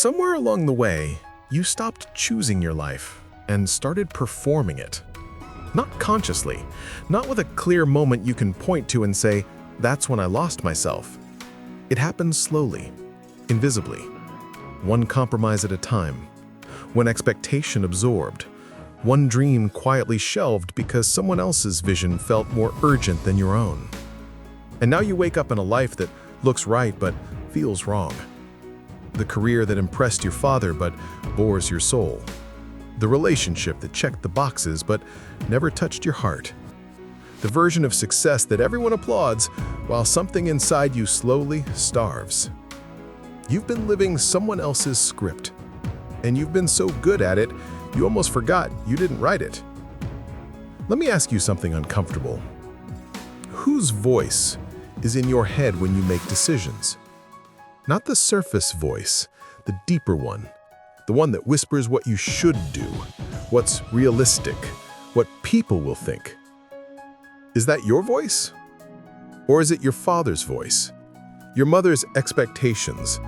Somewhere along the way, you stopped choosing your life and started performing it. Not consciously, not with a clear moment you can point to and say, "That's when I lost myself." It happened slowly, invisibly, one compromise at a time, one expectation absorbed, one dream quietly shelved because someone else's vision felt more urgent than your own. And now you wake up in a life that looks right but feels wrong. The career that impressed your father but bores your soul. The relationship that checked the boxes but never touched your heart. The version of success that everyone applauds while something inside you slowly starves. You've been living someone else's script, and you've been so good at it, you almost forgot you didn't write it. Let me ask you something uncomfortable. Whose voice is in your head when you make decisions? Not the surface voice, the deeper one, the one that whispers what you should do, what's realistic, what people will think. Is that your voice? Or is it your father's voice? Your mother's expectations?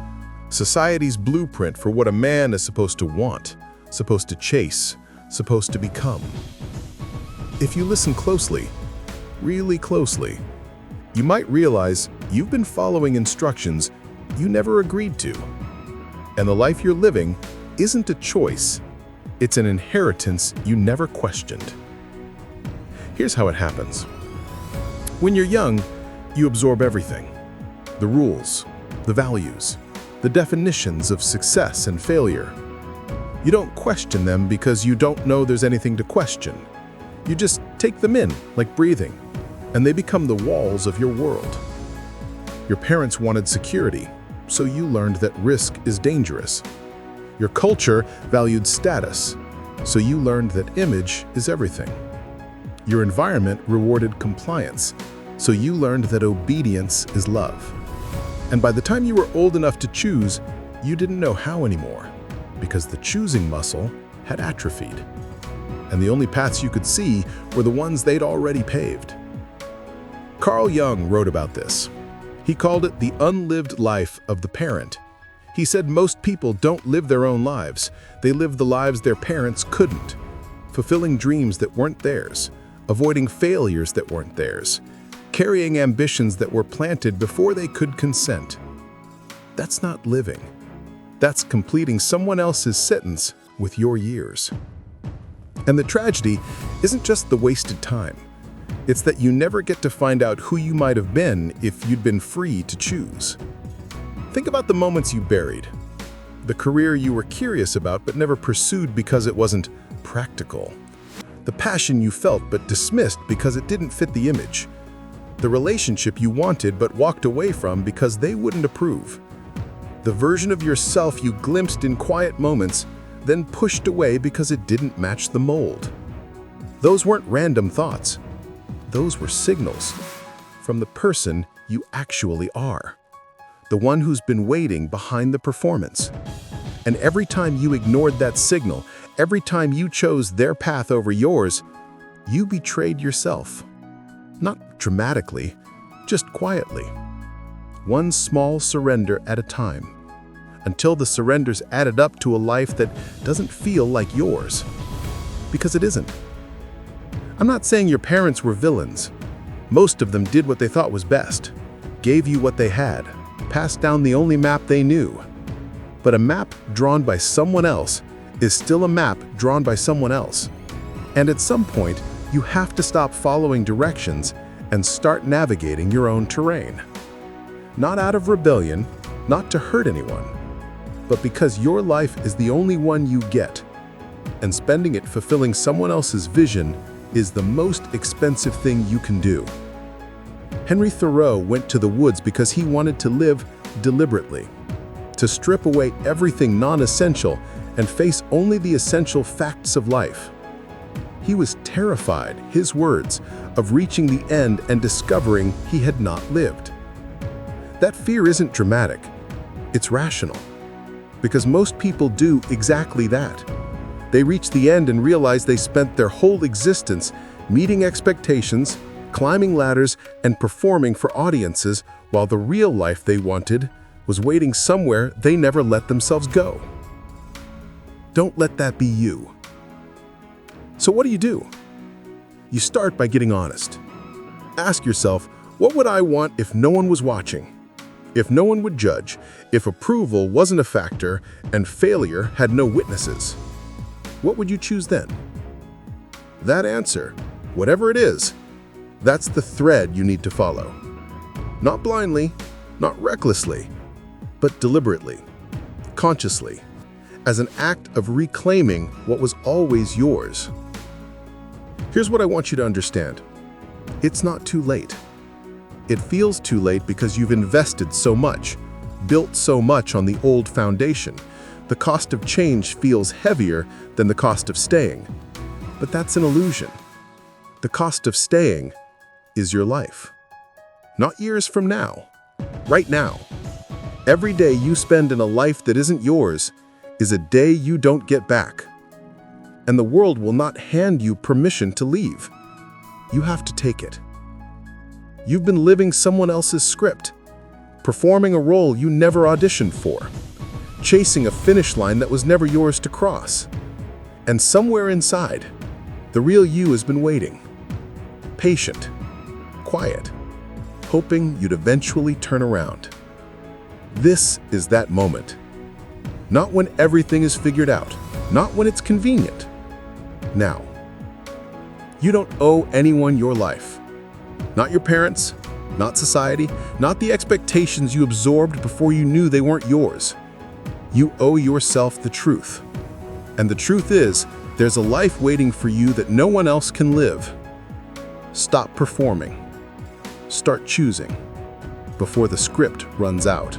Society's blueprint for what a man is supposed to want, supposed to chase, supposed to become? If you listen closely, really closely, you might realize you've been following instructions you never agreed to. And the life you're living isn't a choice, it's an inheritance you never questioned. Here's how it happens. When you're young, you absorb everything. The rules, the values, the definitions of success and failure. You don't question them because you don't know there's anything to question. You just take them in, like breathing, and they become the walls of your world. Your parents wanted security, so you learned that risk is dangerous. Your culture valued status, so you learned that image is everything. Your environment rewarded compliance, so you learned that obedience is love. And by the time you were old enough to choose, you didn't know how anymore, because the choosing muscle had atrophied. And the only paths you could see were the ones they'd already paved. Carl Jung wrote about this. He called it the unlived life of the parent. He said most people don't live their own lives. They live the lives their parents couldn't, fulfilling dreams that weren't theirs, avoiding failures that weren't theirs, carrying ambitions that were planted before they could consent. That's not living. That's completing someone else's sentence with your years. And the tragedy isn't just the wasted time. It's that you never get to find out who you might have been if you'd been free to choose. Think about the moments you buried, the career you were curious about but never pursued because it wasn't practical, the passion you felt but dismissed because it didn't fit the image, the relationship you wanted but walked away from because they wouldn't approve, the version of yourself you glimpsed in quiet moments, then pushed away because it didn't match the mold. Those weren't random thoughts. Those were signals from the person you actually are, the one who's been waiting behind the performance. And every time you ignored that signal, every time you chose their path over yours, you betrayed yourself. Not dramatically, just quietly. One small surrender at a time, until the surrenders added up to a life that doesn't feel like yours. Because it isn't. I'm not saying your parents were villains. Most of them did what they thought was best, gave you what they had, passed down the only map they knew. But a map drawn by someone else is still a map drawn by someone else. And at some point, you have to stop following directions and start navigating your own terrain. Not out of rebellion, not to hurt anyone, but because your life is the only one you get, and spending it fulfilling someone else's vision is the most expensive thing you can do. Henry Thoreau went to the woods because he wanted to live deliberately, to strip away everything non-essential and face only the essential facts of life. He was terrified, his words, of reaching the end and discovering he had not lived. That fear isn't dramatic, it's rational, because most people do exactly that. They reach the end and realize they spent their whole existence meeting expectations, climbing ladders, and performing for audiences, while the real life they wanted was waiting somewhere they never let themselves go. Don't let that be you. So what do? You start by getting honest. Ask yourself, what would I want if no one was watching? If no one would judge, if approval wasn't a factor and failure had no witnesses? What would you choose then? That answer, whatever it is, that's the thread you need to follow. Not blindly, not recklessly, but deliberately, consciously, as an act of reclaiming what was always yours. Here's what I want you to understand. It's not too late. It feels too late because you've invested so much, built so much on the old foundation. The cost of change feels heavier than the cost of staying. But that's an illusion. The cost of staying is your life. Not years from now, right now. Every day you spend in a life that isn't yours is a day you don't get back. And the world will not hand you permission to leave. You have to take it. You've been living someone else's script, performing a role you never auditioned for, chasing a finish line that was never yours to cross. And somewhere inside, the real you has been waiting. Patient, quiet, hoping you'd eventually turn around. This is that moment. Not when everything is figured out, not when it's convenient. Now. You don't owe anyone your life. Not your parents, not society, not the expectations you absorbed before you knew they weren't yours. You owe yourself the truth. And the truth is, there's a life waiting for you that no one else can live. Stop performing. Start choosing before the script runs out.